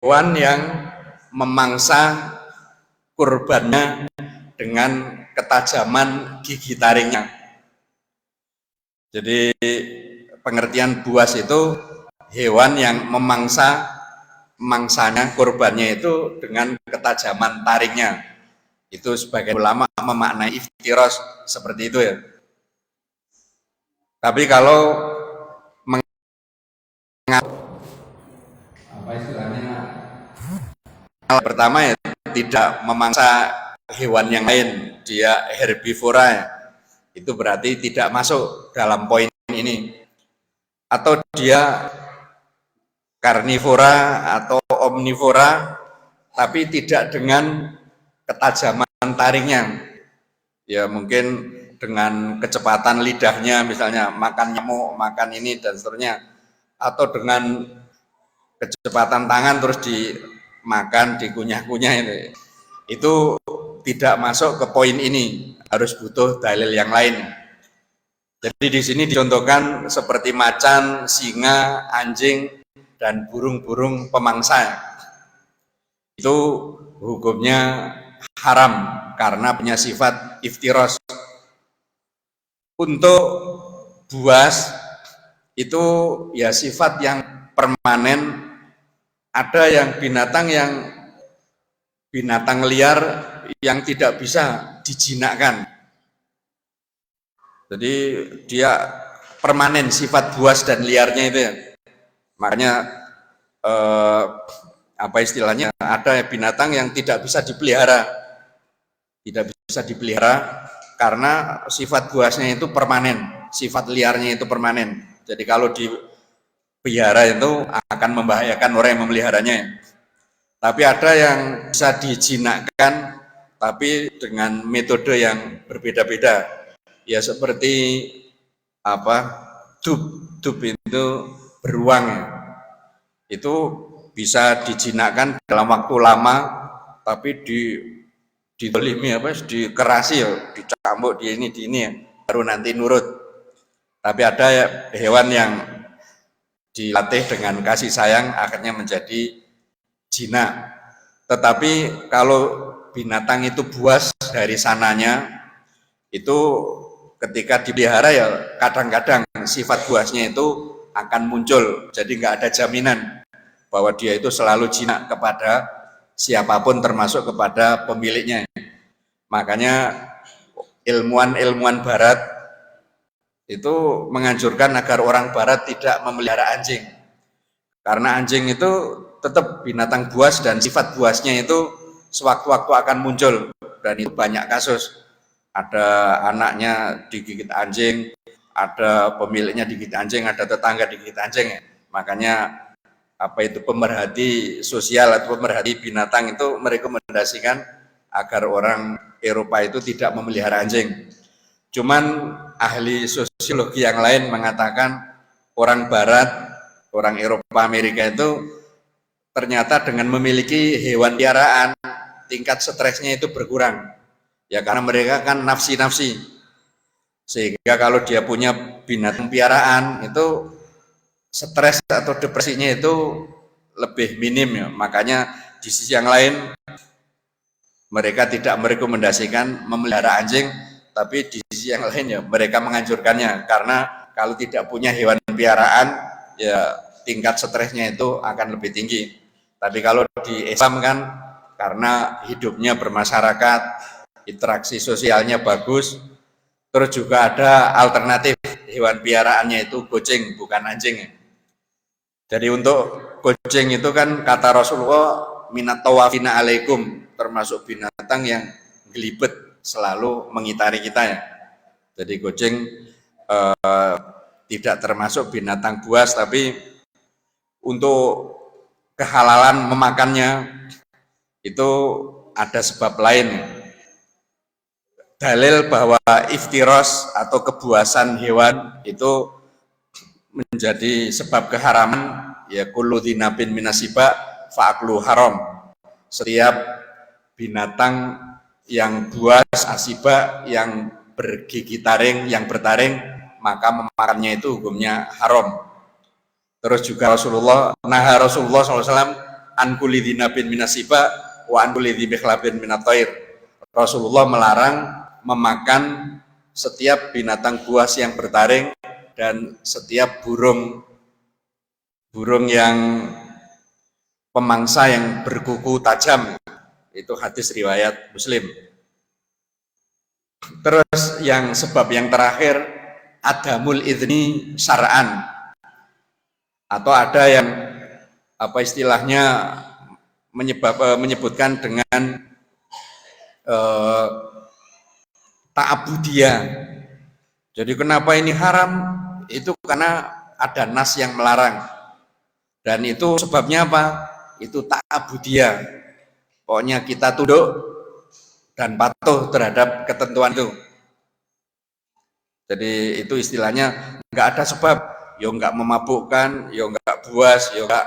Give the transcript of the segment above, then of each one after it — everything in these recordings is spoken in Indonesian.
hewan yang memangsa kurbannya dengan ketajaman gigi taringnya. Jadi pengertian buas itu hewan yang mangsanya kurbannya itu dengan ketajaman taringnya. Itu sebagian ulama memaknai iftiros seperti itu ya. Tapi kalau apa istilahnya, pertama ya tidak memangsa hewan yang lain, dia herbivora ya. Itu berarti tidak masuk dalam poin ini. Atau dia karnivora atau omnivora tapi tidak dengan ketajaman taringnya. Ya mungkin dengan kecepatan lidahnya misalnya makan nyamuk, makan ini dan seterusnya, atau dengan kecepatan tangan terus dimakan, dikunyah-kunyah itu tidak masuk ke poin ini, harus butuh dalil yang lain. Jadi di sini dicontohkan seperti macan, singa, anjing dan burung-burung pemangsa. Itu hukumnya haram karena punya sifat iftiros. Untuk buas itu ya sifat yang permanen. Ada yang binatang liar yang tidak bisa dijinakkan. Jadi dia permanen sifat buas dan liarnya itu ya. Makanya apa istilahnya, ada binatang yang tidak bisa dipelihara. Tidak bisa dipelihara karena sifat buasnya itu permanen, sifat liarnya itu permanen. Jadi kalau dipelihara itu akan membahayakan orang yang memeliharanya. Tapi ada yang bisa dijinakkan tapi dengan metode yang berbeda-beda. Ya seperti apa, dub itu beruang ya. Itu bisa dijinakkan dalam waktu lama tapi didolimi dikerasi ya, dicambuk di ini ya, baru nanti nurut. Tapi ada hewan yang dilatih dengan kasih sayang akhirnya menjadi jinak. Tetapi kalau binatang itu buas dari sananya, itu ketika dipelihara ya kadang-kadang sifat buasnya itu akan muncul. Jadi nggak ada jaminan bahwa dia itu selalu jinak kepada siapapun termasuk kepada pemiliknya. Makanya ilmuwan barat itu menganjurkan agar orang barat tidak memelihara anjing. Karena anjing itu tetap binatang buas dan sifat buasnya itu sewaktu-waktu akan muncul, dan itu banyak kasus. Ada anaknya digigit anjing, ada pemiliknya digigit anjing, ada tetangga digigit anjing. Makanya apa itu pemerhati sosial atau pemerhati binatang itu merekomendasikan agar orang Eropa itu tidak memelihara anjing. Cuman ahli sosiologi yang lain mengatakan orang Barat, orang Eropa, Amerika itu ternyata dengan memiliki hewan piaraan tingkat stresnya itu berkurang. Ya karena mereka kan nafsi-nafsi. Sehingga kalau dia punya binatang piaraan itu stres atau depresinya itu lebih minim ya. Makanya di sisi yang lain mereka tidak merekomendasikan memelihara anjing, tapi di sisi yang lain ya mereka menganjurkannya, karena kalau tidak punya hewan piaraan ya tingkat stresnya itu akan lebih tinggi. Tapi kalau di Islam kan karena hidupnya bermasyarakat, interaksi sosialnya bagus, terus juga ada alternatif hewan piaraannya itu kucing bukan anjing. Jadi untuk kucing itu kan kata Rasulullah minat tawafina alaikum, termasuk binatang yang gelibet selalu mengitari kita ya. Jadi kucing tidak termasuk binatang buas, tapi untuk kehalalan memakannya itu ada sebab lain. Dalil bahwa iftiros atau kebuasan hewan itu menjadi sebab keharaman ya kullu dzinabin minasiba fa'aklu haram. Setiap binatang yang buas asiba yang bergigi taring, yang bertaring, maka memakannya itu hukumnya haram. Terus juga Rasulullah SAW an kulli dzinabin minasiba wa an kulli dzimikhlabin minatair. Rasulullah melarang memakan setiap binatang buas yang bertaring dan setiap burung yang pemangsa yang berkuku tajam. Itu hadis riwayat Muslim. Terus yang sebab yang terakhir, adamul idzni syar'an, atau ada yang apa istilahnya menyebutkan dengan ta'abudiyah. Jadi kenapa ini haram? Itu karena ada nas yang melarang. Dan itu sebabnya apa? Itu ta'abudiyah. Pokoknya kita tunduk dan patuh terhadap ketentuan itu. Jadi itu istilahnya nggak ada sebab, yo nggak memabukkan, yo nggak buas, yo nggak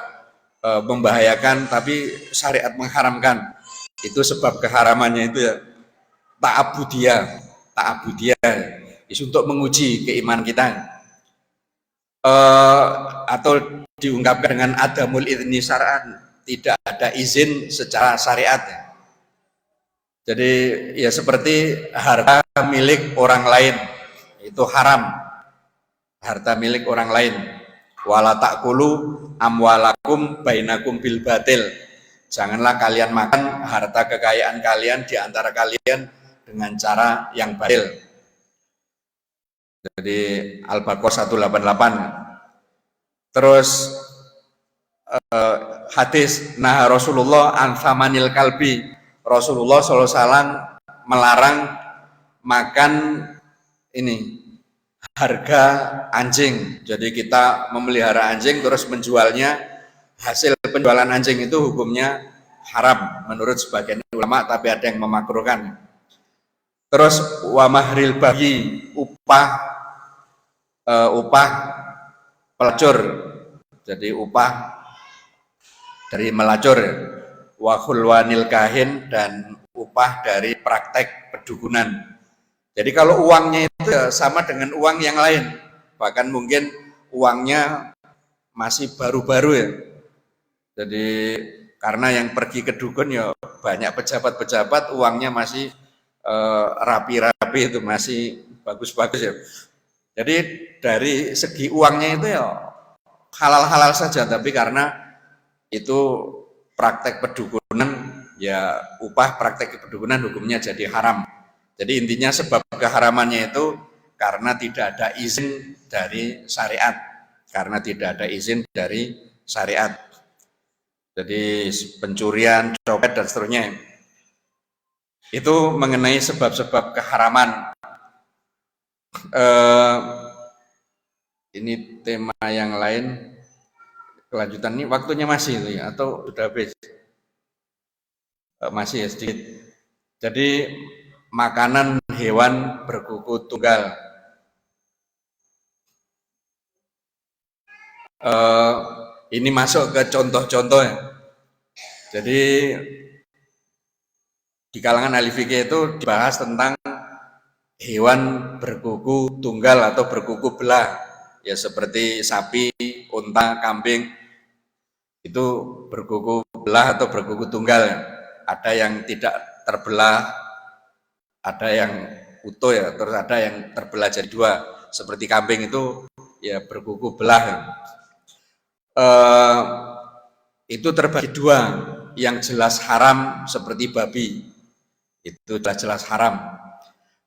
membahayakan, tapi syariat mengharamkan. Itu sebab keharamannya itu ya ta'abudiyah itu untuk menguji keimanan kita. Atau diungkapkan dengan adamul idzni syar'an, tidak ada izin secara syariat. Jadi ya seperti harta milik orang lain itu haram, harta milik orang lain. Wala ta'kulu amwalakum bainakum bil batil, janganlah kalian makan harta kekayaan kalian di antara kalian dengan cara yang batil. Jadi Al-Baqarah 188. Terus hadis nah Rasulullah an thamanil kalbi, Rasulullah SAW melarang makan ini harga anjing. Jadi kita memelihara anjing terus menjualnya, hasil penjualan anjing itu hukumnya haram menurut sebagian ulama, tapi ada yang memakruhkan. Terus wa mahril bagi, upah pelacur, jadi upah dari melacur. Wa khulwanil kahin, dan upah dari praktek pedukunan. Jadi kalau uangnya itu ya sama dengan uang yang lain, bahkan mungkin uangnya masih baru-baru ya. Jadi karena yang pergi ke dukun ya banyak pejabat-pejabat, uangnya masih rapi-rapi, itu masih bagus-bagus ya. Jadi dari segi uangnya itu ya halal-halal saja, tapi karena itu praktek pedukunan, ya upah praktek pedukunan hukumnya jadi haram. Jadi intinya sebab keharamannya itu karena tidak ada izin dari syariat, karena tidak ada izin dari syariat. Jadi pencurian, copet dan seterusnya. Itu mengenai sebab-sebab keharaman. Ini tema yang lain. Kelanjutan ini waktunya masih itu ya, atau sudah habis? Masih ya sedikit. Jadi makanan hewan berkuku tunggal. Ini masuk ke contoh-contoh ya. Jadi di kalangan ahli fikih itu dibahas tentang hewan berkuku tunggal atau berkuku belah. Ya seperti sapi, unta, kambing. Itu berkuku belah atau berkuku tunggal. Ada yang tidak terbelah, ada yang utuh ya, terus ada yang terbelah jadi dua. Seperti kambing itu ya berkuku belah. Itu terbagi dua, yang jelas haram seperti babi, itu jelas-jelas haram.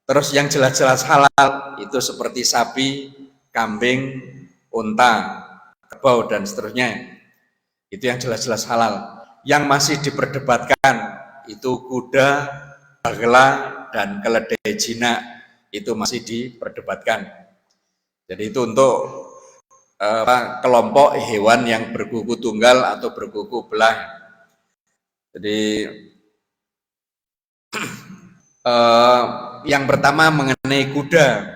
Terus yang jelas-jelas halal itu seperti sapi, kambing, unta, kerbau dan seterusnya. Itu yang jelas-jelas halal. Yang masih diperdebatkan itu kuda, bagla, dan keledai jinak, itu masih diperdebatkan. Jadi itu untuk kelompok hewan yang berkuku tunggal atau berkuku belah. Jadi yang pertama mengenai kuda,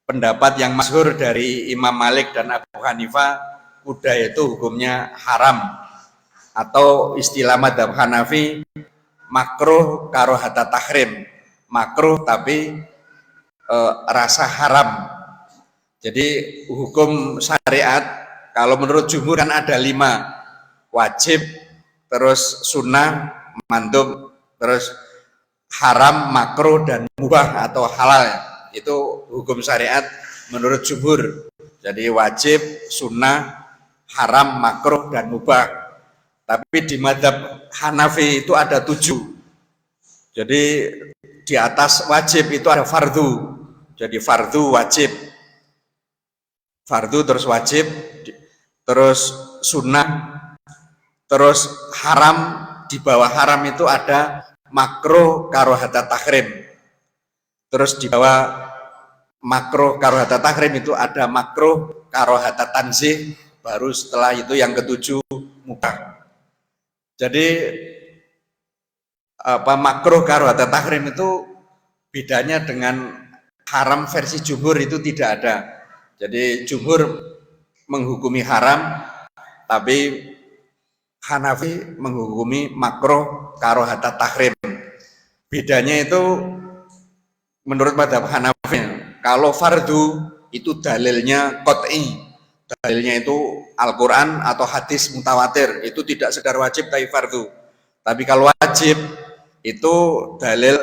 pendapat yang masyhur dari Imam Malik dan Abu Hanifah, kuda itu hukumnya haram, atau istilah madzhab Hanafi makruh karohata tahrim, makruh tapi rasa haram. Jadi hukum syariat kalau menurut jumhur kan ada 5, wajib, terus sunnah, mandub, terus haram, makruh, dan mubah atau halal. Itu hukum syariat menurut jumhur. Jadi wajib, sunnah, haram, makruh, dan mubah. Tapi di madzhab Hanafi itu ada 7. Jadi di atas wajib itu ada fardu. Jadi fardu, wajib, fardu terus wajib, terus sunnah, terus haram. Di bawah haram itu ada makruh karohata tahrim. Terus di bawah makruh karohata tahrim itu ada makruh karohata tanzih. Baru setelah itu yang ke-7 mubah. Jadi makruh karohata tahrim itu bedanya dengan haram versi jumhur itu tidak ada. Jadi jumhur menghukumi haram, tapi Hanafi menghukumi makruh karohata tahrim. Bedanya itu menurut madzhab Hanafi, kalau fardu itu dalilnya qot'i, dalilnya itu Al-Quran atau hadis mutawatir, itu tidak sekedar wajib tapi fardu. Tapi kalau wajib itu dalil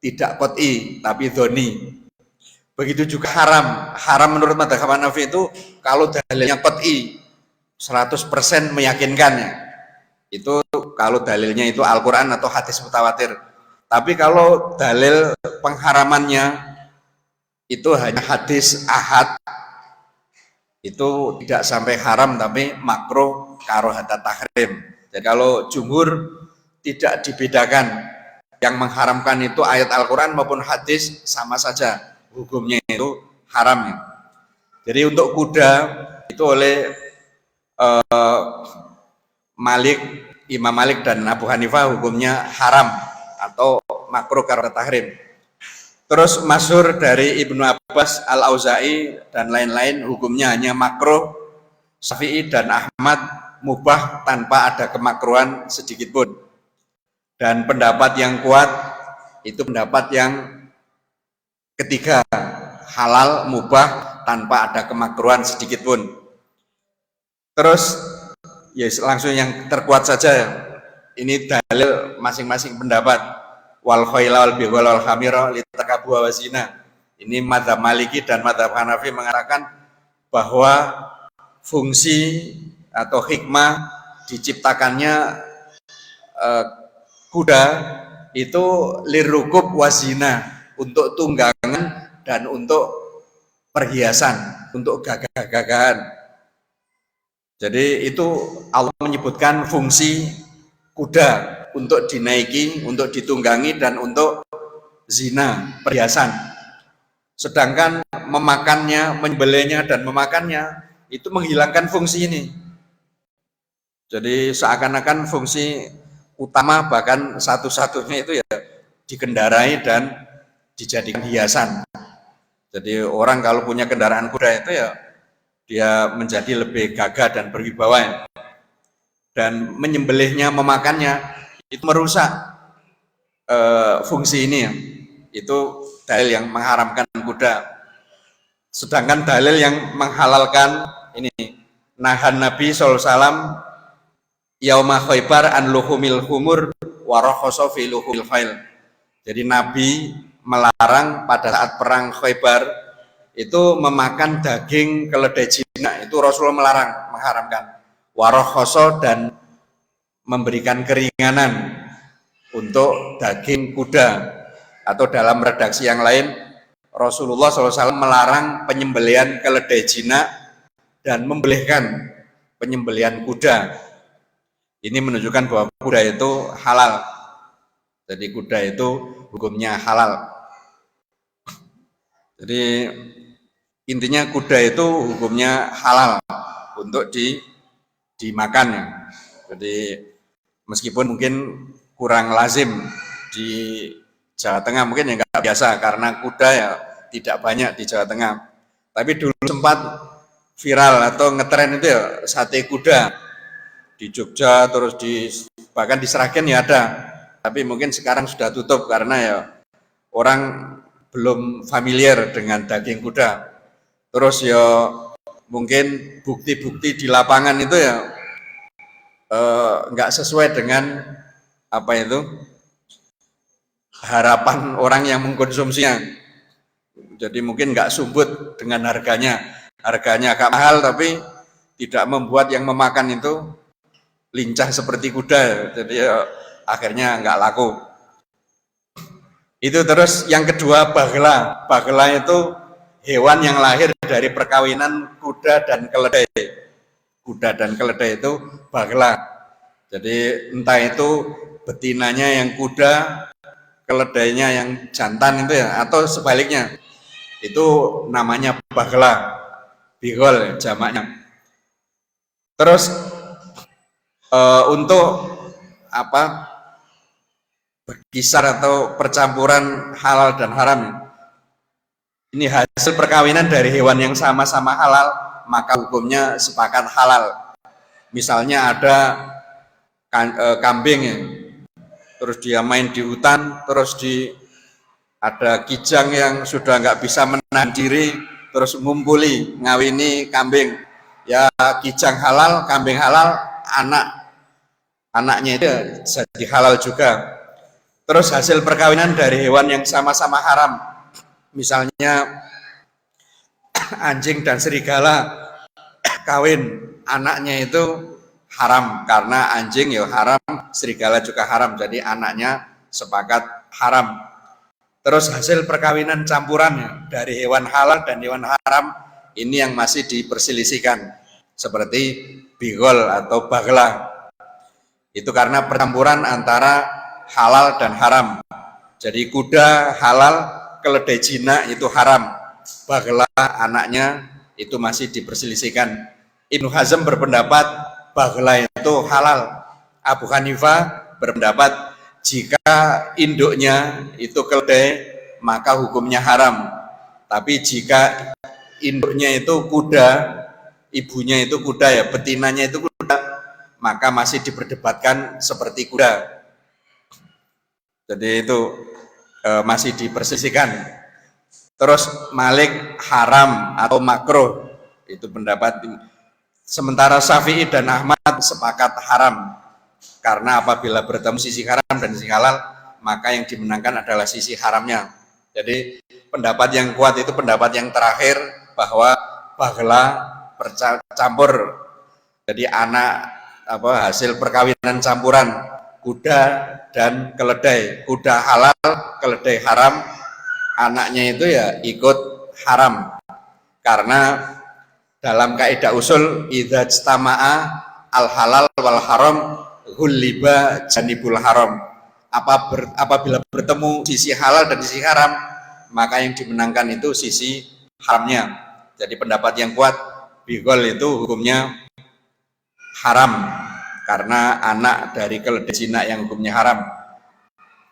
tidak qot'i tapi dhoni. Begitu juga haram. Haram menurut madzhab Hanafi itu kalau dalilnya qot'i 100% meyakinkan ya. Itu kalau dalilnya itu Al-Quran atau hadis mutawatir. Tapi kalau dalil pengharamannya itu hanya hadis ahad, itu tidak sampai haram tapi makruh karohata tahrim. Jadi kalau jumhur tidak dibedakan, yang mengharamkan itu ayat Al-Quran maupun hadis sama saja, hukumnya itu haram. Jadi untuk kuda itu oleh Imam Malik dan Abu Hanifah hukumnya haram atau makruh karohata tahrim. Terus masyhur dari Ibnu Abbas, Al-Auza'i dan lain-lain hukumnya hanya makruh. Syafi'i dan Ahmad mubah tanpa ada kemakruhan sedikit pun. Dan pendapat yang kuat itu pendapat yang ketiga, halal mubah tanpa ada kemakruhan sedikit pun. Terus langsung yang terkuat saja. Ini dalil masing-masing pendapat. Wal khayla wal bighala wal hamira litakabu wa zina. Ini madzhab Maliki dan madzhab Hanafi mengatakan bahwa fungsi atau hikmah diciptakannya kuda itu lirukub wazina, untuk tunggangan dan untuk perhiasan, untuk gagah-gagahan. Jadi itu Allah menyebutkan fungsi kuda untuk dinaiki, untuk ditunggangi, dan untuk zina, perhiasan. Sedangkan memakannya, menyembelihnya dan memakannya itu menghilangkan fungsi ini. Jadi seakan-akan fungsi utama bahkan satu-satunya itu ya dikendarai dan dijadikan hiasan. Jadi orang kalau punya kendaraan kuda itu ya dia menjadi lebih gagah dan berwibawa. Dan menyembelihnya, memakannya itu merusak fungsi ini ya. Itu dalil yang mengharamkan kuda. Sedangkan dalil yang menghalalkan ini, nahan Nabi SAW yauma Khaybar an luhumil humur wa rakhasa fi luhumil khail. Jadi Nabi melarang pada saat perang Khaybar itu memakan daging keledai jinak. Itu Rasulullah melarang, mengharamkan. Wa rakhasa, dan memberikan keringanan untuk daging kuda. Atau dalam redaksi yang lain, Rasulullah SAW melarang penyembelihan keledai jinak dan membolehkan penyembelihan kuda. Ini menunjukkan bahwa kuda itu halal. Jadi kuda itu hukumnya halal. Jadi intinya kuda itu hukumnya halal untuk dimakan ya. Jadi meskipun mungkin kurang lazim di Jawa Tengah, mungkin ya nggak biasa karena kuda ya tidak banyak di Jawa Tengah. Tapi dulu sempat viral atau ngetren itu ya sate kuda di Jogja, terus bahkan di Sragen ya ada. Tapi mungkin sekarang sudah tutup karena ya orang belum familiar dengan daging kuda. Terus ya mungkin bukti-bukti di lapangan itu ya nggak sesuai dengan apa itu harapan orang yang mengkonsumsinya. Jadi mungkin nggak sumbut dengan harganya agak mahal, tapi tidak membuat yang memakan itu lincah seperti kuda. Jadi akhirnya nggak laku. Itu. Terus yang kedua bagla. Bagla itu hewan yang lahir dari perkawinan kuda dan keledai. Kuda dan keledai itu bagla. Jadi entah itu betinanya yang kuda, keledainya yang jantan itu ya, atau sebaliknya. Itu namanya bagla. Bigol jamaknya. Terus untuk apa? Berkisar atau percampuran halal dan haram. Ini hasil perkawinan dari hewan yang sama-sama halal, maka hukumnya sepakat halal. Misalnya ada kambing ya, terus dia main di hutan, terus ada kijang yang sudah nggak bisa menahan diri, terus ngumpuli ngawini kambing. Ya kijang halal, kambing halal, anaknya itu jadi halal juga. Terus hasil perkawinan dari hewan yang sama-sama haram, misalnya anjing dan serigala kawin, anaknya itu haram karena anjing ya haram, serigala juga haram, jadi anaknya sepakat haram. Terus hasil perkawinan campurannya dari hewan halal dan hewan haram, ini yang masih diperselisihkan, seperti bigol atau bagla. Itu karena percampuran antara halal dan haram. Jadi kuda halal, keledai jinak itu haram. Bagla anaknya itu masih diperselisihkan. Ibnu Hazm berpendapat bagla itu halal. Abu Hanifah berpendapat jika induknya itu keledai maka hukumnya haram. Tapi jika induknya itu kuda, ibunya itu kuda ya, betinanya itu kuda, maka masih diperdebatkan seperti kuda. Jadi itu masih dipersisikan. Terus Malik haram atau makruh, itu pendapat. Sementara Syafi'i dan Ahmad sepakat haram, karena apabila bertemu sisi haram dan sisi halal, maka yang dimenangkan adalah sisi haramnya. Jadi pendapat yang kuat itu pendapat yang terakhir, bahwa bagla bercampur, jadi anak hasil perkawinan campuran kuda dan keledai. Kuda halal, keledai haram, anaknya itu ya ikut haram. Karena dalam kaidah usul idza ijtama'a al halal wal haram ghuliba janibul haram. Apabila bertemu sisi halal dan sisi haram, maka yang dimenangkan itu sisi haramnya. Jadi pendapat yang kuat, bigol itu hukumnya haram karena anak dari keledai jinak yang hukumnya haram.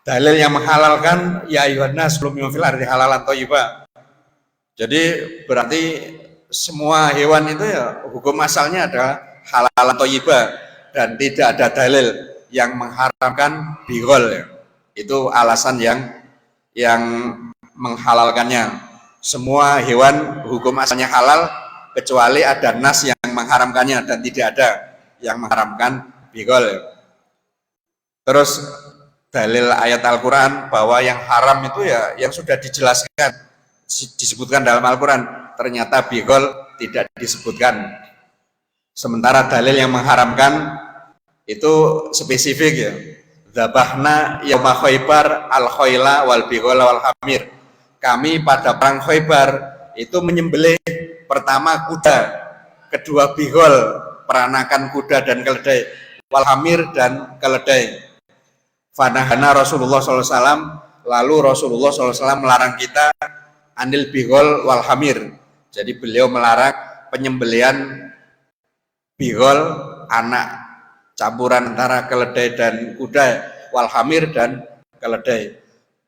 Dalil yang menghalalkan ya ayyuhan nas kullu fil ardi halalan thayyiba. Jadi berarti semua hewan itu ya hukum asalnya adalah halalan thayyiba, dan tidak ada dalil yang mengharamkan bigol ya. Itu alasan yang menghalalkannya. Semua hewan hukum asalnya halal kecuali ada nas yang mengharamkannya, dan tidak ada yang mengharamkan bigol. Terus dalil ayat Al-Quran bahwa yang haram itu ya yang sudah dijelaskan, disebutkan dalam Al-Quran, ternyata bigol tidak disebutkan. Sementara dalil yang mengharamkan itu spesifik ya, dzabahna yauma Khaibar al-khoila wal bighola wal hamir. Kami pada perang Khaibar itu menyembelih pertama kuda, kedua bigol, peranakan kuda dan keledai, wal hamir dan keledai. Fanahana Rasulullah SAW, lalu Rasulullah SAW melarang kita anil bigol wal hamir. Jadi beliau melarang penyembelian bigol, anak campuran antara keledai dan kuda, wal hamir dan keledai.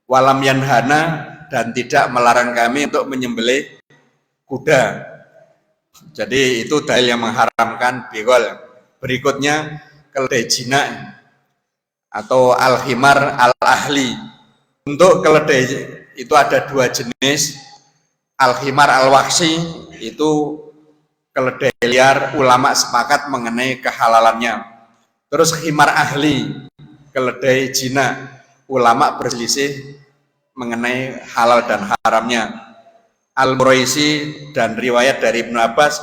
Walam yanhana, dan tidak melarang kami untuk menyembelih kuda. Jadi itu dalil yang mengharamkan bigol. Berikutnya keledai jinak atau al-himar al-ahli. Untuk keledai itu ada dua jenis. Al-himar al-waksi itu keledai liar, ulama sepakat mengenai kehalalannya. Terus khimar ahli, keledai jina, ulama berselisih mengenai halal dan haramnya. Al-Muraisi dan riwayat dari Ibnu Abbas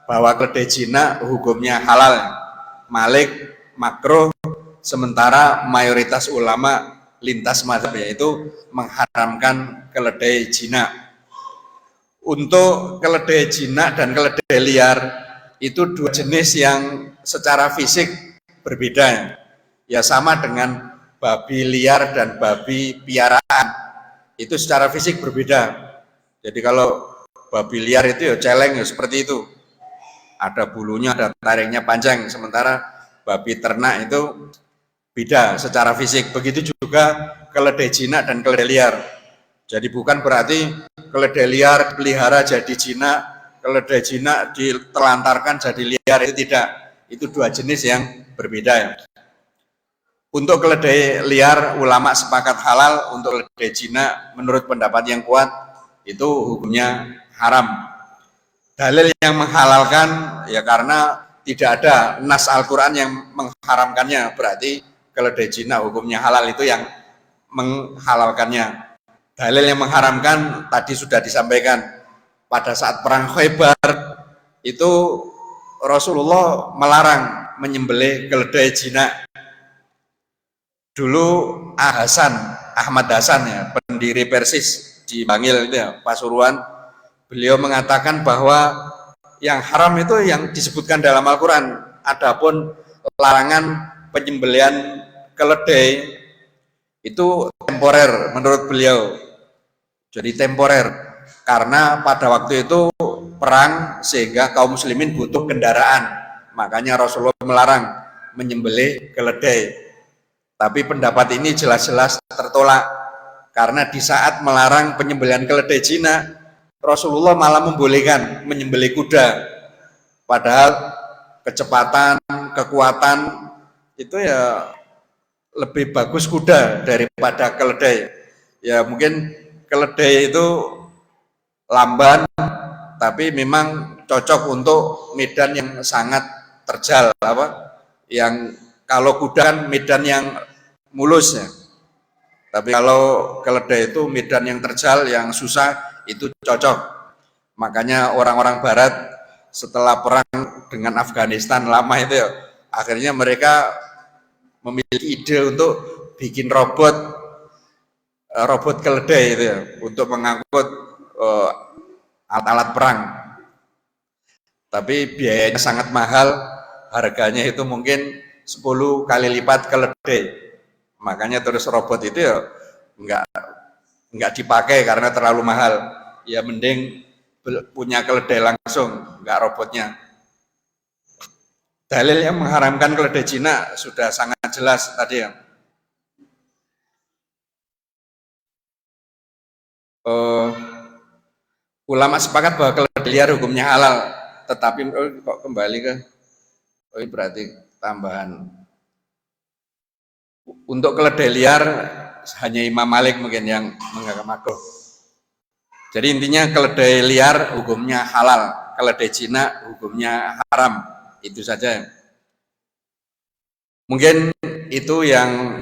bahwa keledai jina hukumnya halal, malik, makruh, sementara mayoritas ulama lintas mazhab yaitu mengharamkan keledai jina. Untuk keledai jina dan keledai liar itu dua jenis yang secara fisik berbeda, ya sama dengan babi liar dan babi piaraan, itu secara fisik berbeda. Jadi kalau babi liar itu ya celeng ya seperti itu, ada bulunya, ada taringnya panjang, sementara babi ternak itu beda secara fisik. Begitu juga keledai jinak dan keledai liar. Jadi bukan berarti keledai liar pelihara jadi jinak, keledai jinak ditelantarkan jadi liar, itu tidak. Itu dua jenis yang berbeda. Untuk keledai liar ulama sepakat halal, untuk keledai jinak menurut pendapat yang kuat itu hukumnya haram. Dalil yang menghalalkan ya karena tidak ada nas Al-Quran yang mengharamkannya, berarti keledai jinak hukumnya halal, itu yang menghalalkannya. Dalil yang mengharamkan tadi sudah disampaikan, pada saat perang Khaybar itu Rasulullah melarang menyembelih keledai jinak. Dulu Ahmad Hasan ya, pendiri Persis di Bangil itu ya, Pasuruan, beliau mengatakan bahwa yang haram itu yang disebutkan dalam Al-Quran. Adapun larangan penyembelihan keledai itu temporer menurut beliau. Jadi temporer karena pada waktu itu perang sehingga kaum muslimin butuh kendaraan, makanya Rasulullah melarang menyembelih keledai. Tapi pendapat ini jelas-jelas tertolak karena di saat melarang penyembelihan keledai Cina, Rasulullah malah membolehkan menyembelih kuda. Padahal kecepatan, kekuatan itu ya lebih bagus kuda daripada keledai. Ya mungkin keledai itu lamban, tapi memang cocok untuk medan yang sangat terjal, yang kalau kuda kan medan yang mulus ya. Tapi kalau keledai itu medan yang terjal, yang susah, itu cocok. Makanya orang-orang barat setelah perang dengan Afghanistan lama itu ya, akhirnya mereka memiliki ide untuk bikin robot keledai itu ya, untuk mengangkut alat-alat perang. Tapi biayanya sangat mahal, harganya itu mungkin 10 kali lipat keledai. Makanya terus robot itu ya enggak dipakai karena terlalu mahal. Ya mending punya keledai langsung, enggak robotnya. Dalil yang mengharamkan keledai Cina sudah sangat jelas tadi ya. Ulama sepakat bahwa keledai liar hukumnya halal, tetapi kok kembali ke berarti tambahan. Untuk keledai liar hanya Imam Malik mungkin yang menganggap makruh. Jadi intinya keledai liar hukumnya halal, keledai Cina hukumnya haram. Itu saja. Mungkin itu yang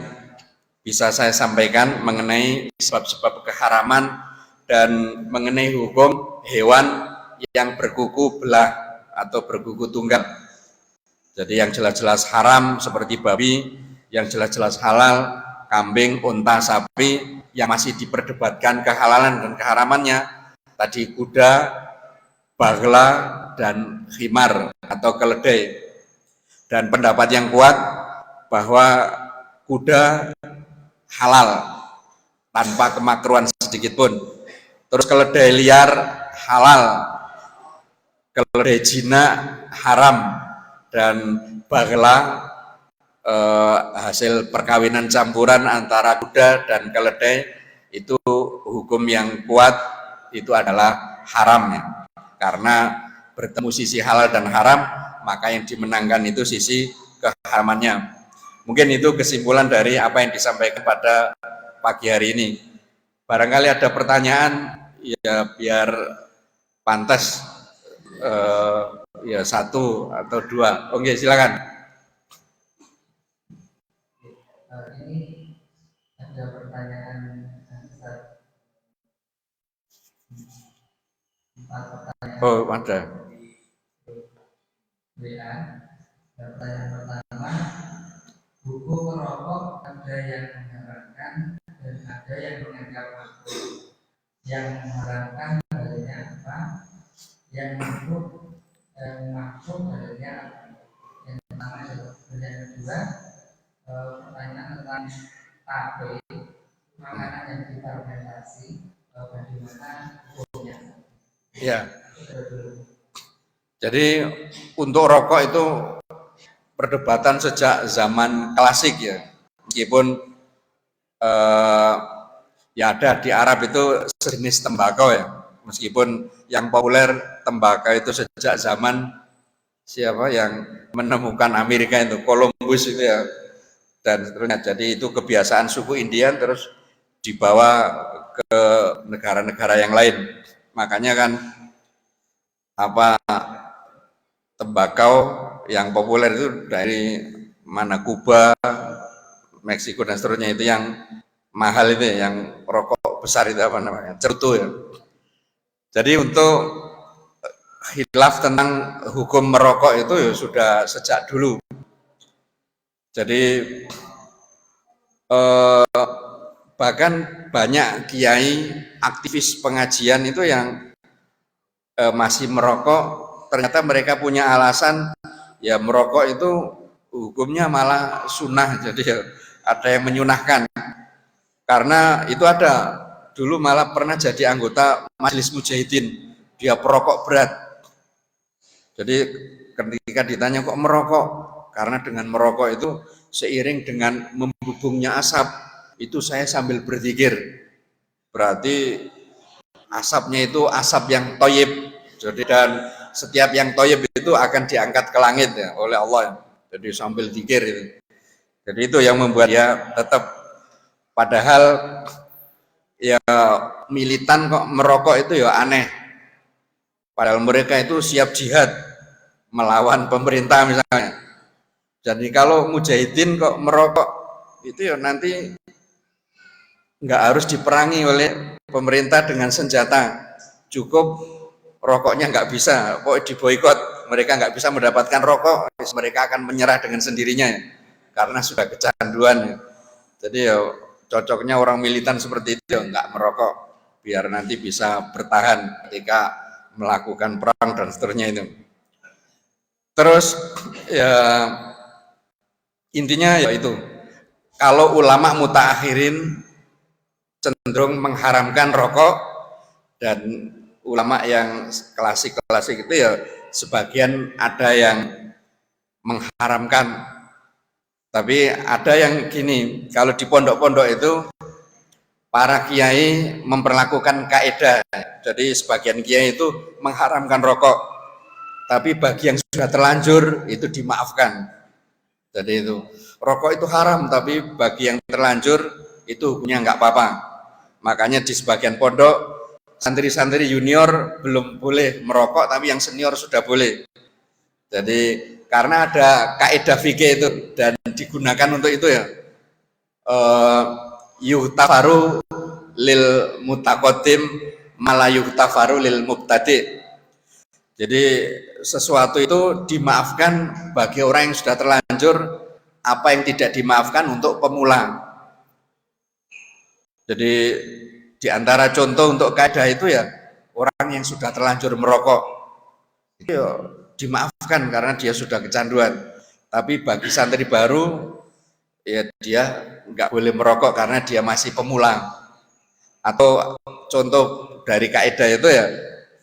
bisa saya sampaikan mengenai sebab-sebab keharaman dan mengenai hukum hewan yang berkuku belah atau berkuku tunggal. Jadi yang jelas-jelas haram seperti babi, yang jelas-jelas halal kambing, unta, sapi, yang masih diperdebatkan kehalalan dan keharamannya tadi kuda, bagla, dan khimar atau keledai. Dan pendapat yang kuat bahwa kuda halal tanpa kemakruhan sedikit pun. Terus keledai liar halal, keledai jinak haram, dan bagla hasil perkawinan campuran antara kuda dan keledai itu hukum yang kuat itu adalah haramnya, karena bertemu sisi halal dan haram, maka yang dimenangkan itu sisi keharamannya. Mungkin itu kesimpulan dari apa yang disampaikan pada pagi hari ini. Barangkali ada pertanyaan ya biar pantas ya 1 atau 2. Oke, silakan. Ini ada pertanyaan Ustaz. 4 pertanyaan. Oh, ada. WA. Pertanyaan pertama, hukum merokok ada yang mengharamkan dan ada yang menganggap makruh. Yang mengharamkan dalilnya apa? Yang makruh dalilnya apa? Yang pertama itu. Yang kedua, pertanyaan tentang tape, makanan yang difermentasi, bagaimana hukumnya? Ya. Jadi untuk rokok itu perdebatan sejak zaman klasik ya, meskipun ya ada di Arab itu sejenis tembakau ya, meskipun yang populer tembakau itu sejak zaman siapa yang menemukan Amerika itu, Columbus itu ya, dan seterusnya. Jadi itu kebiasaan suku Indian terus dibawa ke negara-negara yang lain. Makanya kan apa tembakau yang populer itu dari mana, Kuba, Meksiko dan seterusnya, itu yang mahal itu ya, yang rokok besar itu apa namanya, cerutu ya. Jadi untuk khilaf tentang hukum merokok itu ya sudah sejak dulu. Jadi bahkan banyak kiai aktivis pengajian itu yang masih merokok. Ternyata mereka punya alasan ya, merokok itu hukumnya malah sunnah, jadi ya ada yang menyunahkan. Karena itu ada dulu malah pernah jadi anggota Majelis Mujahidin, dia perokok berat. Jadi ketika ditanya kok merokok, karena dengan merokok itu seiring dengan membubungnya asap, itu saya sambil berzikir. Berarti asapnya itu asap yang toyib. Jadi dan setiap yang toyib itu akan diangkat ke langit ya oleh Allah. Jadi sambil zikir itu. Jadi itu yang membuat dia tetap, padahal ya militan kok merokok itu ya aneh. Padahal mereka itu siap jihad melawan pemerintah misalnya. Jadi kalau mujahidin kok merokok itu ya nanti nggak harus diperangi oleh pemerintah dengan senjata, cukup rokoknya nggak bisa, kok diboikot, mereka nggak bisa mendapatkan rokok, mereka akan menyerah dengan sendirinya karena sudah kecanduan. Jadi ya cocoknya orang militan seperti itu ya nggak merokok, biar nanti bisa bertahan ketika melakukan perang dan seterusnya itu. Terus ya intinya ya itu, kalau ulama mutaakhirin cenderung mengharamkan rokok, dan ulama yang klasik-klasik itu ya sebagian ada yang mengharamkan. Tapi ada yang gini, kalau di pondok-pondok itu para kiai memperlakukan kaidah. Jadi sebagian kiai itu mengharamkan rokok, tapi bagi yang sudah terlanjur itu dimaafkan. Jadi itu rokok itu haram, tapi bagi yang terlanjur itu hukumnya nggak apa-apa. Makanya di sebagian pondok santri-santri junior belum boleh merokok, tapi yang senior sudah boleh. Jadi karena ada kaidah fikih itu dan digunakan untuk itu ya. Yuhtafaru lil mutaqaddim mala yuhtafaru lil mubtadi. Jadi sesuatu itu dimaafkan bagi orang yang sudah terlanjur, apa yang tidak dimaafkan untuk pemula. Jadi di antara contoh untuk kaidah itu ya, orang yang sudah terlanjur merokok itu ya dimaafkan karena dia sudah kecanduan. Tapi bagi santri baru ya dia nggak boleh merokok karena dia masih pemula. Atau contoh dari kaidah itu ya,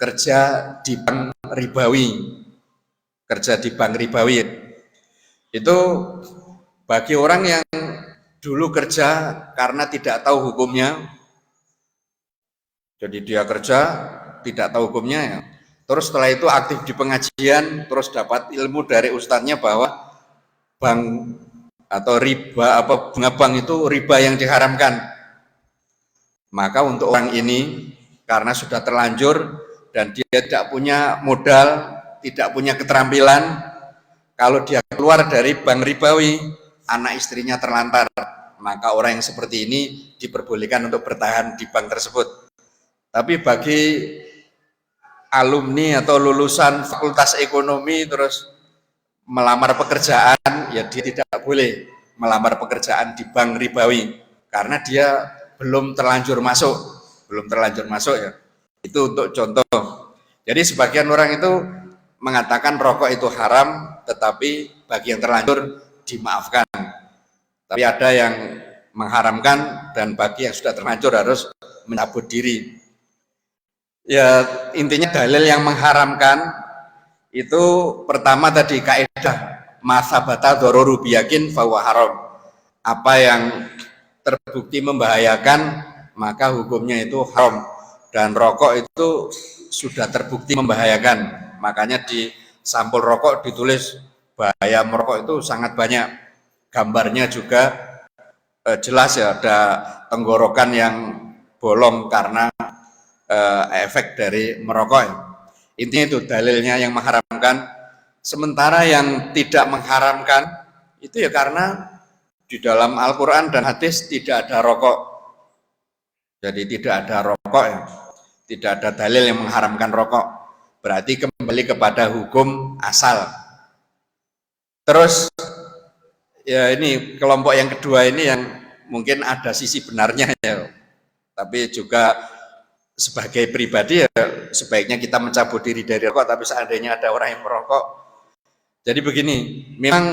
kerja di bank ribawi. Kerja di bank ribawi itu bagi orang yang dulu kerja karena tidak tahu hukumnya, jadi dia kerja tidak tahu hukumnya ya. Terus setelah itu aktif di pengajian, terus dapat ilmu dari ustadznya bahwa bank atau riba, apa bunga bank itu riba yang diharamkan. Maka untuk orang ini karena sudah terlanjur dan dia tidak punya modal, tidak punya keterampilan, kalau dia keluar dari bank ribawi, anak istrinya terlantar. maka orang yang seperti ini diperbolehkan untuk bertahan di bank tersebut. Tapi bagi alumni atau lulusan fakultas ekonomi terus melamar pekerjaan, ya dia tidak boleh melamar pekerjaan di bank ribawi karena dia belum terlanjur masuk ya. Itu untuk contoh. Jadi sebagian orang itu mengatakan rokok itu haram, tetapi bagi yang terlanjur dimaafkan. Tapi ada yang mengharamkan dan bagi yang sudah terlanjur harus mencabut diri. Ya intinya dalil yang mengharamkan itu pertama tadi kaidah masabata dororu biyakin fahuwa haram. Apa yang terbukti membahayakan maka hukumnya itu haram, dan rokok itu sudah terbukti membahayakan. Makanya di sampul rokok ditulis bahaya merokok itu sangat banyak. Gambarnya juga jelas ya, ada tenggorokan yang bolong karena efek dari merokok. Intinya itu dalilnya yang mengharamkan. Sementara yang tidak mengharamkan itu ya karena di dalam Al-Quran dan hadis tidak ada rokok. Jadi tidak ada rokok ya. Tidak ada dalil yang mengharamkan rokok. Berarti kembali kepada hukum asal. Terus ya ini kelompok yang kedua ini yang mungkin ada sisi benarnya ya. Tapi juga sebagai pribadi ya sebaiknya kita mencabut diri dari rokok, tapi seandainya ada orang yang merokok. Jadi begini, memang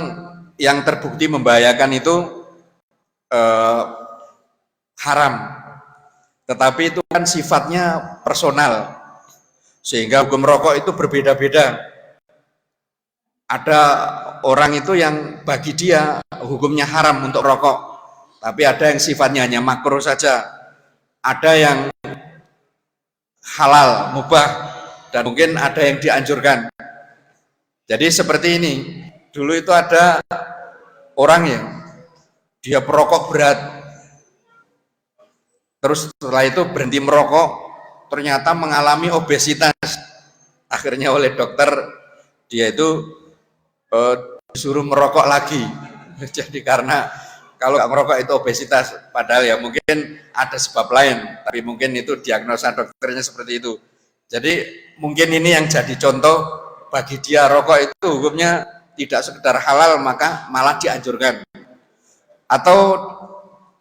yang terbukti membahayakan itu haram. Tetapi itu kan sifatnya personal, sehingga hukum rokok itu berbeda-beda. Ada orang itu yang bagi dia hukumnya haram untuk rokok, tapi ada yang sifatnya hanya makruh saja. Ada yang halal, mubah, dan mungkin ada yang dianjurkan. Jadi seperti ini, dulu itu ada orang yang dia perokok berat, terus setelah itu berhenti merokok, ternyata mengalami obesitas. Akhirnya oleh dokter dia itu disuruh merokok lagi. Jadi karena kalau nggak merokok itu obesitas, padahal ya mungkin ada sebab lain, tapi mungkin itu diagnosa dokternya seperti itu. Jadi mungkin ini yang jadi contoh, bagi dia rokok itu hukumnya tidak sekedar halal, maka malah dianjurkan. Atau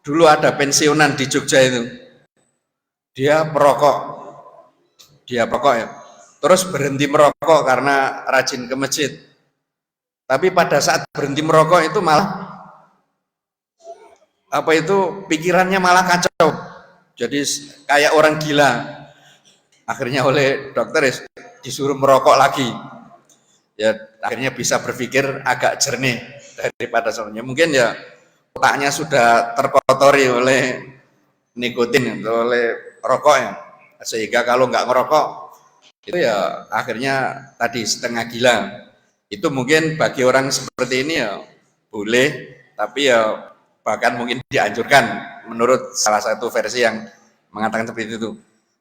dulu ada pensiunan di Jogja itu, dia perokok ya, terus berhenti merokok karena rajin ke masjid. Tapi pada saat berhenti merokok itu malah pikirannya malah kacau, jadi kayak orang gila. Akhirnya oleh dokter disuruh merokok lagi, ya akhirnya bisa berpikir agak jernih daripada sebelumnya. Mungkin ya otaknya sudah terkotori oleh nikotin, oleh rokok ya, sehingga kalau nggak ngerokok itu ya akhirnya tadi setengah gila. Itu mungkin bagi orang seperti ini ya boleh, tapi ya bahkan mungkin dianjurkan menurut salah satu versi yang mengatakan seperti itu.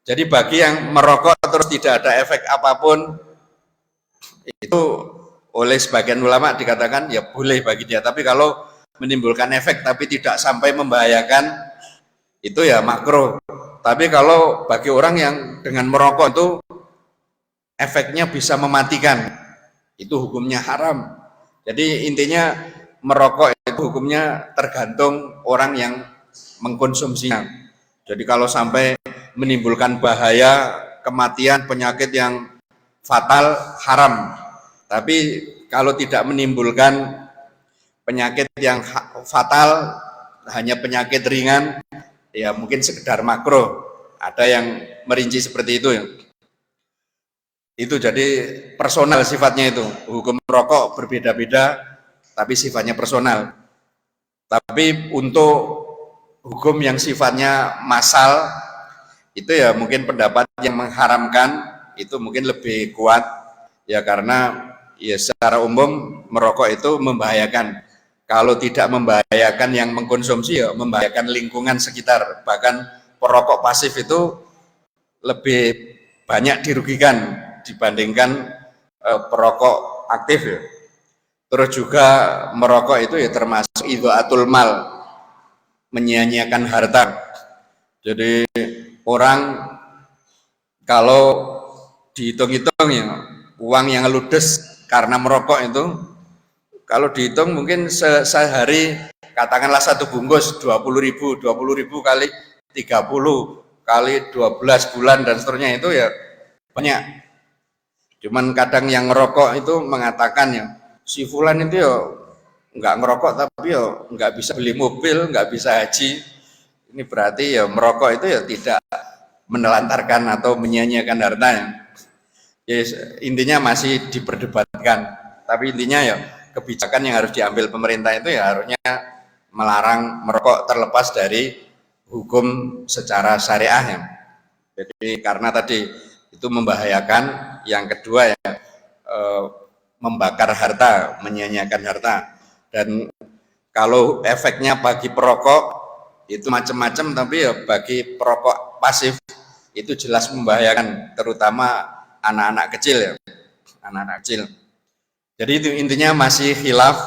Jadi bagi yang merokok terus tidak ada efek apapun, itu oleh sebagian ulama dikatakan ya boleh bagi dia. Tapi kalau menimbulkan efek tapi tidak sampai membahayakan, itu ya makruh. Tapi kalau bagi orang yang dengan merokok itu efeknya bisa mematikan, itu hukumnya haram. Jadi intinya merokok itu hukumnya tergantung orang yang mengkonsumsinya. Jadi kalau sampai menimbulkan bahaya, kematian, penyakit yang fatal, haram. Tapi kalau tidak menimbulkan penyakit yang fatal, hanya penyakit ringan, ya mungkin sekedar makruh. Ada yang merinci seperti itu ya. Itu jadi personal sifatnya itu. Hukum rokok berbeda-beda, tapi sifatnya personal. Tapi untuk hukum yang sifatnya massal, itu ya mungkin pendapat yang mengharamkan itu mungkin lebih kuat ya, karena ya secara umum merokok itu membahayakan. Kalau tidak membahayakan yang mengkonsumsi ya membahayakan lingkungan sekitar. Bahkan perokok pasif itu lebih banyak dirugikan dibandingkan perokok aktif ya. Terus juga merokok itu ya termasuk idhaatul mal, menyia-nyiakan harta. Jadi orang kalau dihitung-hitung ya, uang yang ludes karena merokok itu, kalau dihitung mungkin sehari katakanlah satu bungkus 20.000 kali 30 kali 12 bulan dan seterusnya, itu ya banyak. Cuman kadang yang ngerokok itu mengatakan ya, si fulan itu ya nggak ngerokok tapi ya nggak bisa beli mobil, nggak bisa haji. Ini berarti ya merokok itu ya tidak menelantarkan atau menyia-nyiakan hartanya. Ya, intinya masih diperdebatkan. Tapi intinya ya kebijakan yang harus diambil pemerintah itu ya harusnya melarang merokok terlepas dari hukum secara syariah ya. Jadi karena tadi itu membahayakan, yang kedua ya membakar harta, menyia-nyiakan harta. Dan kalau efeknya bagi perokok itu macam-macam, tapi ya bagi perokok pasif itu jelas membahayakan, terutama anak-anak kecil ya, anak-anak kecil. Jadi itu intinya masih khilaf,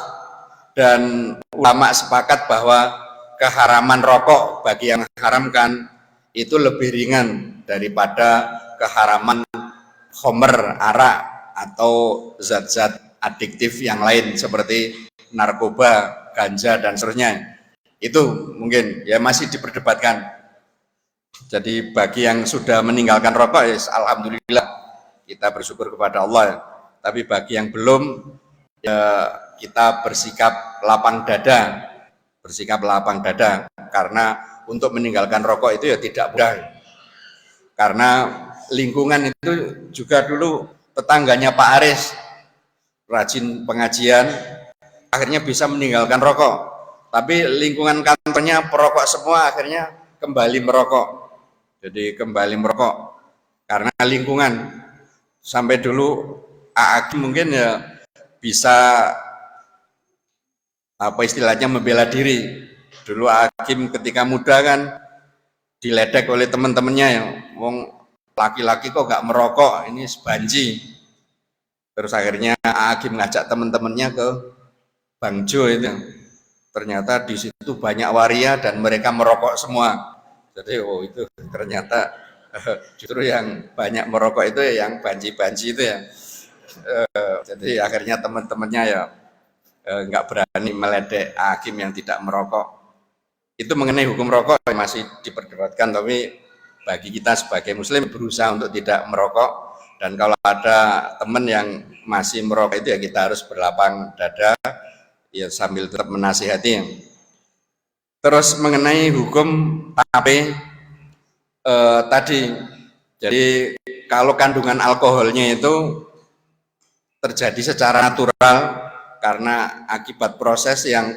dan ulama sepakat bahwa keharaman rokok bagi yang mengharamkan itu lebih ringan daripada keharaman khamr, arak, atau zat-zat adiktif yang lain seperti narkoba, ganja, dan seterusnya. Itu mungkin ya masih diperdebatkan. Jadi bagi yang sudah meninggalkan rokok ya alhamdulillah, kita bersyukur kepada Allah. Tapi bagi yang belum ya kita bersikap lapang dada, karena untuk meninggalkan rokok itu ya tidak mudah. Karena lingkungan itu juga dulu tetangganya Pak Aris rajin pengajian, akhirnya bisa meninggalkan rokok. Tapi lingkungan kantornya perokok semua, akhirnya kembali merokok. Jadi kembali merokok karena lingkungan. Sampai dulu AAG mungkin ya bisa apa istilahnya membela diri. Dulu Hakim ketika muda kan diledek oleh teman-temannya ya, wong laki-laki kok gak merokok, ini sebanji. Terus akhirnya Hakim ngajak teman-temannya ke Bang Jo itu. Ternyata di situ banyak waria dan mereka merokok semua. Jadi oh itu ternyata justru yang banyak merokok itu ya yang banci-banci itu ya. Jadi akhirnya teman-temannya ya nggak berani meledek Hakim yang tidak merokok. Itu mengenai hukum rokok masih diperdebatkan, tapi bagi kita sebagai muslim berusaha untuk tidak merokok, dan kalau ada teman yang masih merokok itu ya kita harus berlapang dada ya sambil tetap menasihati. Terus mengenai hukum tape tadi, jadi kalau kandungan alkoholnya itu terjadi secara natural karena akibat proses yang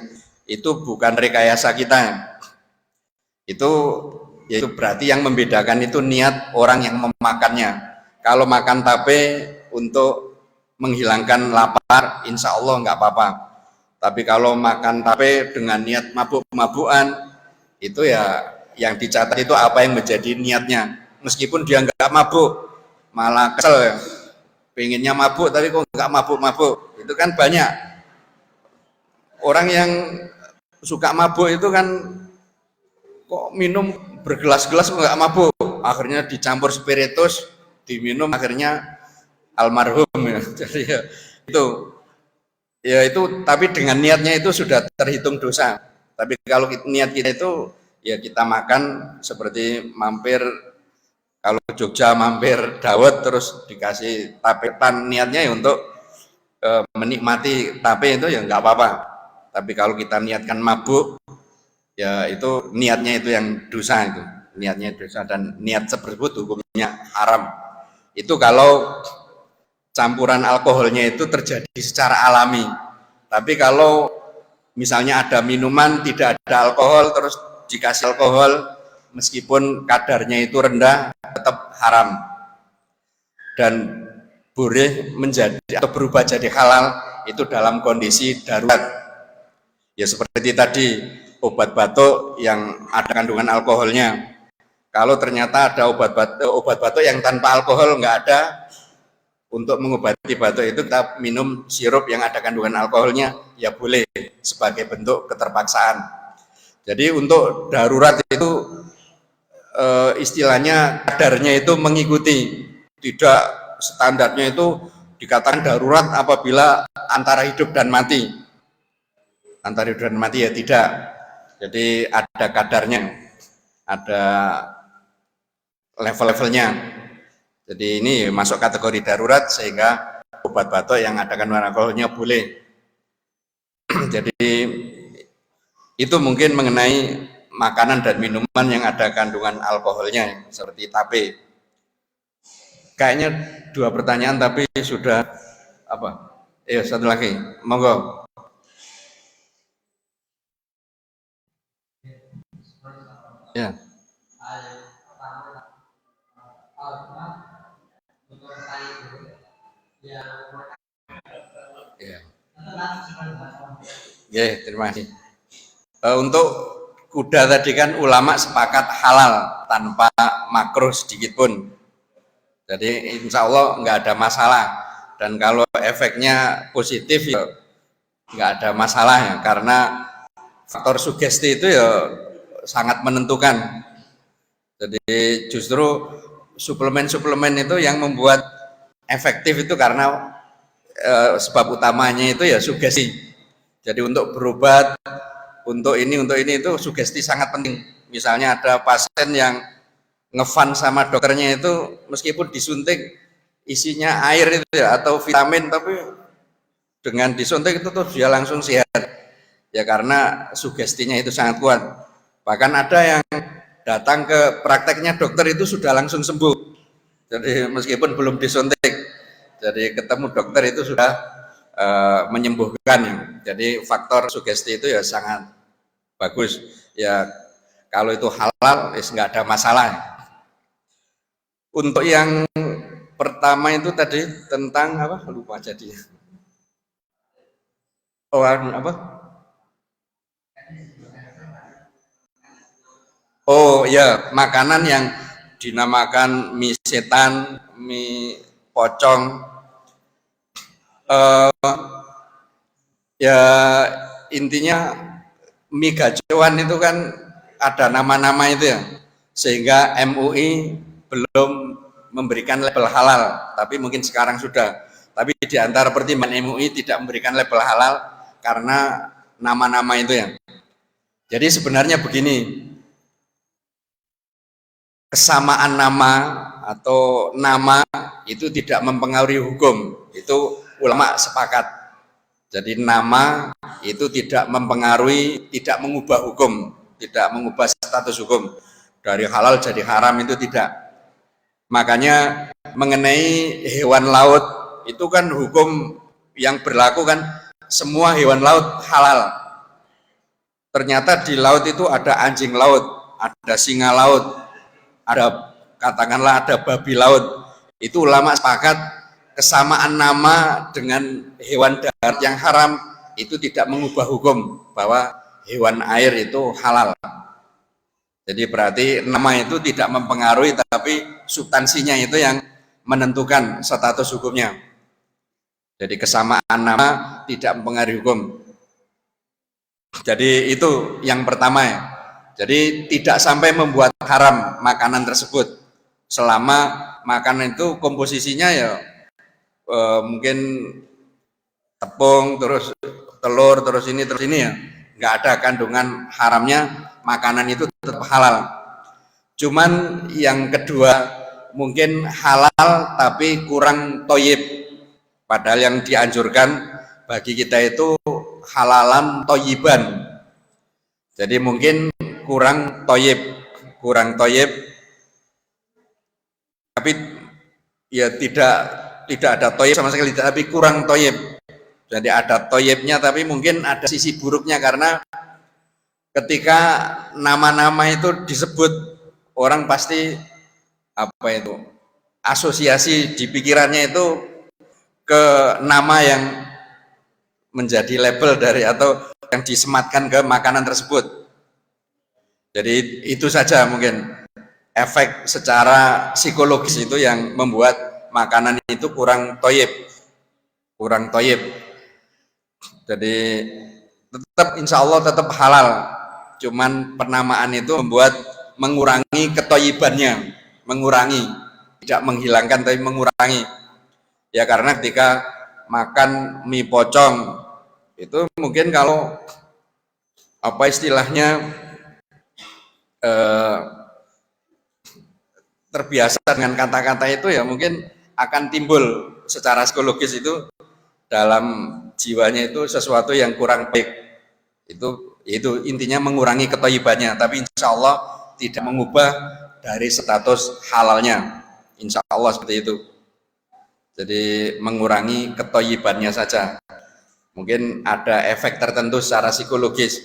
itu bukan rekayasa kita. Itu yaitu berarti yang membedakan itu niat orang yang memakannya. Kalau makan tape untuk menghilangkan lapar, insya Allah nggak apa-apa. Tapi kalau makan tape dengan niat mabuk-mabukan, itu ya yang dicatat itu apa yang menjadi niatnya. Meskipun dia nggak mabuk, malah kesel ya. Pengennya mabuk tapi kok nggak mabuk-mabuk. Itu kan banyak orang yang suka mabuk itu kan kok minum bergelas-gelas nggak mabuk, akhirnya dicampur spiritus diminum, akhirnya almarhum ya. Jadi ya itu tapi dengan niatnya itu sudah terhitung dosa. Tapi kalau niat kita itu ya kita makan seperti mampir, kalau Jogja mampir dawet terus dikasih tapetan, niatnya ya untuk menikmati tape itu ya nggak apa-apa. Tapi kalau kita niatkan mabuk ya itu niatnya itu yang dosa, itu niatnya dosa, dan niat tersebut hukumnya haram. Itu kalau campuran alkoholnya itu terjadi secara alami. Tapi kalau misalnya ada minuman tidak ada alkohol terus dikasih alkohol meskipun kadarnya itu rendah tetap haram dan boleh menjadi atau berubah jadi halal itu dalam kondisi darurat. Ya seperti tadi obat batuk yang ada kandungan alkoholnya. Kalau ternyata ada obat batuk yang tanpa alkohol nggak ada, untuk mengobati batuk itu kita minum sirup yang ada kandungan alkoholnya, ya boleh sebagai bentuk keterpaksaan. Jadi untuk darurat itu istilahnya kadarnya itu mengikuti, tidak standarnya itu dikatakan darurat apabila antara hidup dan mati. Antara hidup dan mati ya tidak. Jadi ada kadarnya, ada level-levelnya. Jadi ini masuk kategori darurat sehingga obat batuk yang ada kandungan alkoholnya boleh. Jadi itu mungkin mengenai makanan dan minuman yang ada kandungan alkoholnya seperti tape. Kayaknya 2 pertanyaan tapi sudah apa? Satu lagi, monggo. Ya. Ya, terima kasih. Untuk kuda tadi kan ulama sepakat halal tanpa makruh sedikit pun. Jadi insya Allah nggak ada masalah. Dan kalau efeknya positif ya nggak ada masalah ya, karena faktor sugesti itu ya sangat menentukan. Jadi justru suplemen-suplemen itu yang membuat efektif itu karena sebab utamanya itu ya sugesti. Jadi untuk berobat, untuk ini itu sugesti sangat penting. Misalnya ada pasien yang ngefan sama dokternya itu meskipun disuntik isinya air itu ya atau vitamin, tapi dengan disuntik itu tuh dia langsung sehat. Ya karena sugestinya itu sangat kuat. Bahkan ada yang datang ke prakteknya dokter itu sudah langsung sembuh. Jadi meskipun belum disuntik, jadi ketemu dokter itu sudah menyembuhkan. Jadi faktor sugesti itu ya sangat bagus. Ya kalau itu halal, nggak ada masalah. Untuk yang pertama itu tadi tentang apa? Lupa jadi. Oh apa? Oh ya, makanan yang dinamakan mie setan, mie pocong. Ya intinya mie gacuan itu kan ada nama-nama itu ya, sehingga MUI belum memberikan label halal, tapi mungkin sekarang sudah. Tapi di antara pertimbangan MUI tidak memberikan label halal karena nama-nama itu ya. Jadi sebenarnya begini, kesamaan nama atau nama itu tidak mempengaruhi hukum, itu ulama sepakat. Jadi nama itu tidak mempengaruhi, tidak mengubah hukum, tidak mengubah status hukum. Dari halal jadi haram itu tidak. Makanya mengenai hewan laut itu kan hukum yang berlaku kan semua hewan laut halal. Ternyata di laut itu ada anjing laut, ada singa laut, ada katakanlah ada babi laut. Itu ulama sepakat kesamaan nama dengan hewan darat yang haram itu tidak mengubah hukum bahwa hewan air itu halal. Jadi berarti nama itu tidak mempengaruhi, tapi substansinya itu yang menentukan status hukumnya. Jadi kesamaan nama tidak mempengaruhi hukum. Jadi itu yang pertama ya. Jadi tidak sampai membuat haram makanan tersebut selama makanan itu komposisinya ya mungkin tepung terus telur terus ini ya, nggak ada kandungan haramnya, makanan itu tetap halal. Cuman yang kedua mungkin halal tapi kurang toyib, padahal yang dianjurkan bagi kita itu halalan toyiban. Jadi mungkin kurang toyib, tapi ya tidak ada toyib sama sekali, tapi kurang toyib. Jadi ada toyibnya tapi mungkin ada sisi buruknya, karena ketika nama-nama itu disebut orang pasti apa itu asosiasi di pikirannya itu ke nama yang menjadi label dari atau yang disematkan ke makanan tersebut. Jadi itu saja mungkin efek secara psikologis itu yang membuat makanan itu kurang toyib. Jadi tetap insya Allah tetap halal. cuman penamaan itu membuat mengurangi ketoyibannya, mengurangi, tidak menghilangkan tapi mengurangi. Ya karena ketika makan mie pocong itu mungkin kalau apa istilahnya terbiasa dengan kata-kata itu ya mungkin akan timbul secara psikologis itu dalam jiwanya itu sesuatu yang kurang baik. Itu intinya mengurangi ketoyibannya, tapi insya Allah tidak mengubah dari status halalnya, insya Allah seperti itu. Jadi mengurangi ketoyibannya saja. Mungkin ada efek tertentu secara psikologis,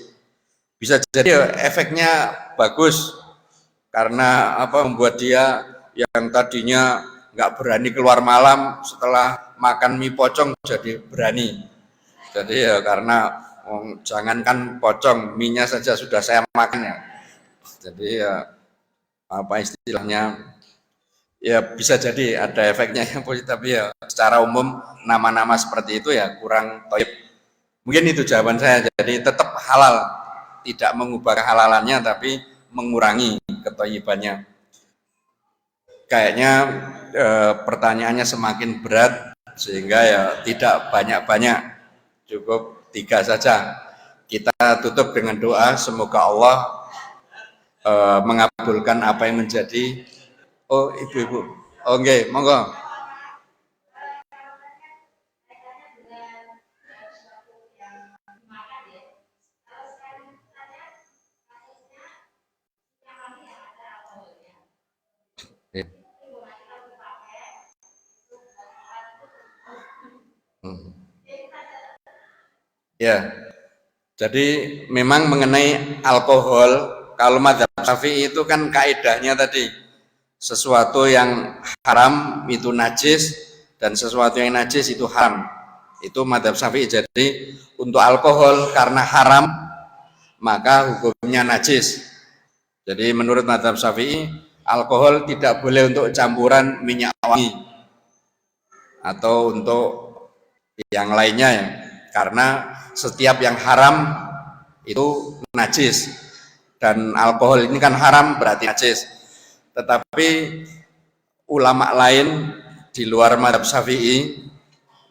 bisa jadi ya, efeknya bagus karena apa membuat dia yang tadinya nggak berani keluar malam setelah makan mie pocong jadi berani. Jadi ya karena jangankan pocong, mie-nya saja sudah saya makan ya. Jadi ya apa istilahnya ya bisa jadi ada efeknya yang positif, tapi ya secara umum nama-nama seperti itu ya kurang toib. Mungkin itu jawaban saya. Jadi tetap halal, tidak mengubah kehalalannya tapi mengurangi ketoyibannya. Kayaknya pertanyaannya semakin berat sehingga ya tidak banyak-banyak, cukup 3 saja. Kita tutup dengan doa, semoga Allah mengabulkan apa yang menjadi. Oh ibu-ibu, oke, monggo. Ya, jadi memang mengenai alkohol, kalau madzhab Syafi'i itu kan kaidahnya tadi sesuatu yang haram itu najis dan sesuatu yang najis itu haram. Itu madzhab Syafi'i. Jadi untuk alkohol karena haram maka hukumnya najis. Jadi menurut madzhab Syafi'i alkohol tidak boleh untuk campuran minyak wangi atau untuk yang lainnya ya. Karena setiap yang haram itu najis dan alkohol ini kan haram berarti najis. Tetapi ulama lain di luar madzhab Syafi'i,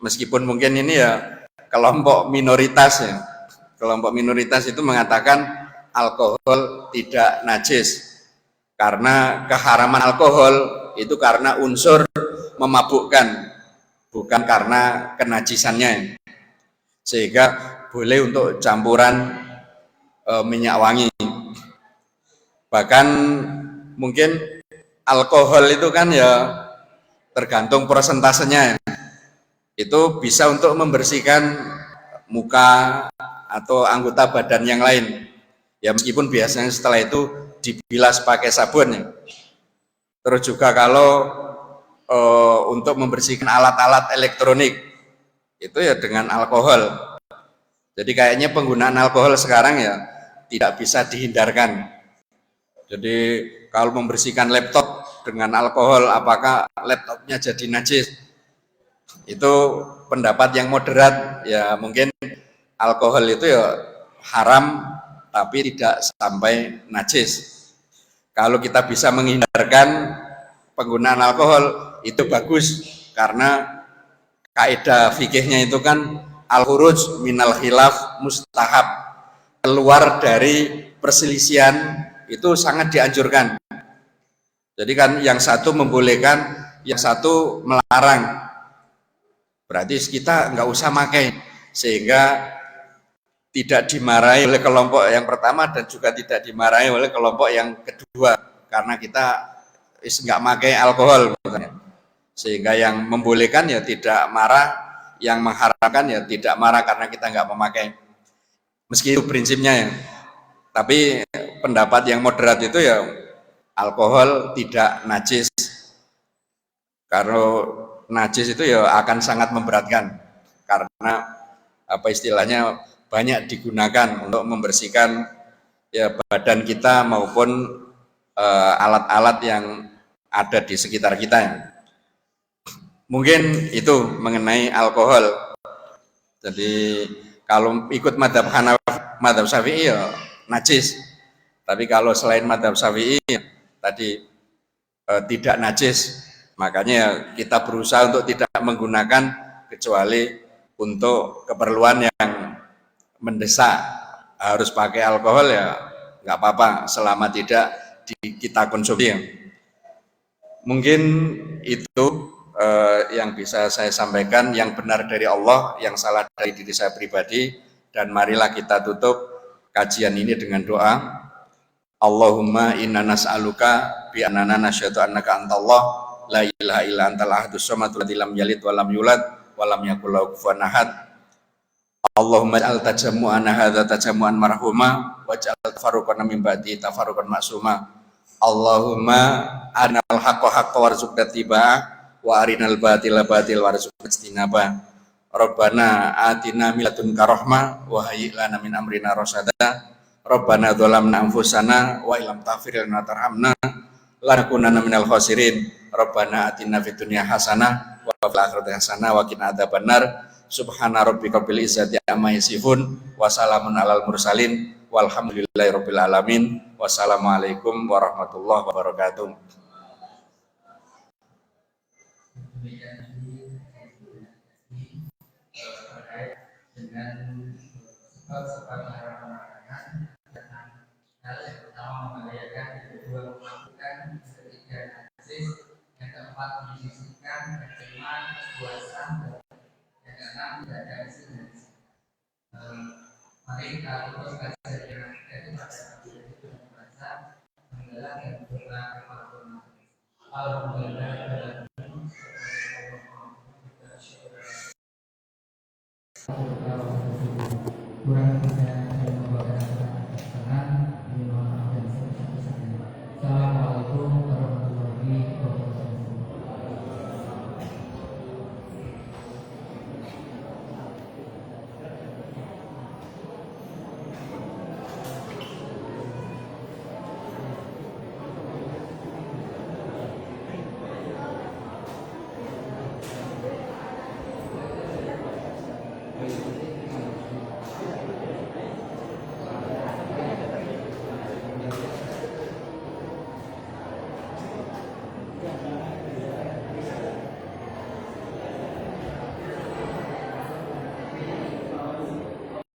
meskipun mungkin ini ya kelompok minoritas ya, kelompok minoritas itu mengatakan alkohol tidak najis karena keharaman alkohol itu karena unsur memabukkan, bukan karena kenajisannya, sehingga boleh untuk campuran minyak wangi. Bahkan mungkin alkohol itu kan ya tergantung persentasenya ya. Itu bisa untuk membersihkan muka atau anggota badan yang lain ya, meskipun biasanya setelah itu dibilas pakai sabun ya. Terus juga kalau untuk membersihkan alat-alat elektronik itu ya dengan alkohol. Jadi kayaknya penggunaan alkohol sekarang ya tidak bisa dihindarkan. Jadi kalau membersihkan laptop dengan alkohol, apakah laptopnya jadi najis? Itu pendapat yang moderat ya, mungkin alkohol itu ya haram tapi tidak sampai najis. Kalau kita bisa menghindarkan penggunaan alkohol itu bagus, karena kaidah fikihnya itu kan al-khuruj minal khilaf mustahab, keluar dari perselisihan itu sangat dianjurkan. Jadi kan yang satu membolehkan, yang satu melarang, berarti kita nggak usah pakai, sehingga tidak dimarahi oleh kelompok yang pertama dan juga tidak dimarahi oleh kelompok yang kedua karena kita nggak pakai alkohol, sehingga yang membolehkan ya tidak marah, yang mengharamkan ya tidak marah karena kita nggak memakai. Meski itu prinsipnya ya, tapi pendapat yang moderat itu ya alkohol tidak najis. Kalau najis itu ya akan sangat memberatkan karena apa istilahnya banyak digunakan untuk membersihkan ya badan kita maupun alat-alat yang ada di sekitar kita. Mungkin itu mengenai alkohol. Jadi kalau ikut madzhab Hanafi, madzhab Syafi'i ya najis. Tapi kalau selain madzhab Syafi'i tadi tidak najis, makanya kita berusaha untuk tidak menggunakan kecuali untuk keperluan yang mendesak. Harus pakai alkohol ya nggak apa-apa selama tidak kita konsumsi. Mungkin itu yang bisa saya sampaikan, yang benar dari Allah, yang salah dari diri saya pribadi. Dan marilah kita tutup kajian ini dengan doa. Allahumma inna nas'aluka bi annana nasyhadu annaka antallah la ilaha illa antal ahadus samad lam yalid wa lam yulad wa lam yakul lahu kufuwan ahad. Allahumma ij'al tajammu'ana hadza tajammu'an marhuma waj'al tafarruqana min ba'di tafarruqan ma'suma. Allahumma arinal haqqa haqqa warzuqna ittiba'ah wa arinal batila batil warzuqna ijtinabah. Rabbana atina min ladunka rahmah wa hayyi' lana min amrina rasyada. Rabbana dzalamna anfusana wa illam taghfir lana tarhamna lanakunanna minal khasirin. Rabbana atina fid dunya hasanah wa fil akhirati hasanah wa qina adzabannar. Subhana rabbika rabbil izzati amma yasifun wa salamun alal mursalin walhamdulillahi rabbil alamin. Wassalamualaikum warahmatullahi wabarakatuh. Dengan sebab-sebab hal yang pertama membahayakan, yang kedua memabukkan, yang ketiga najis, yang keempat menyisihkan, yang kelima kepuasan, yang keenam tidak ada isi. Mari kita terus kajian yang itu pada hari itu membaca, menggelar dan berdoa kepada Allah. Alhamdulillah.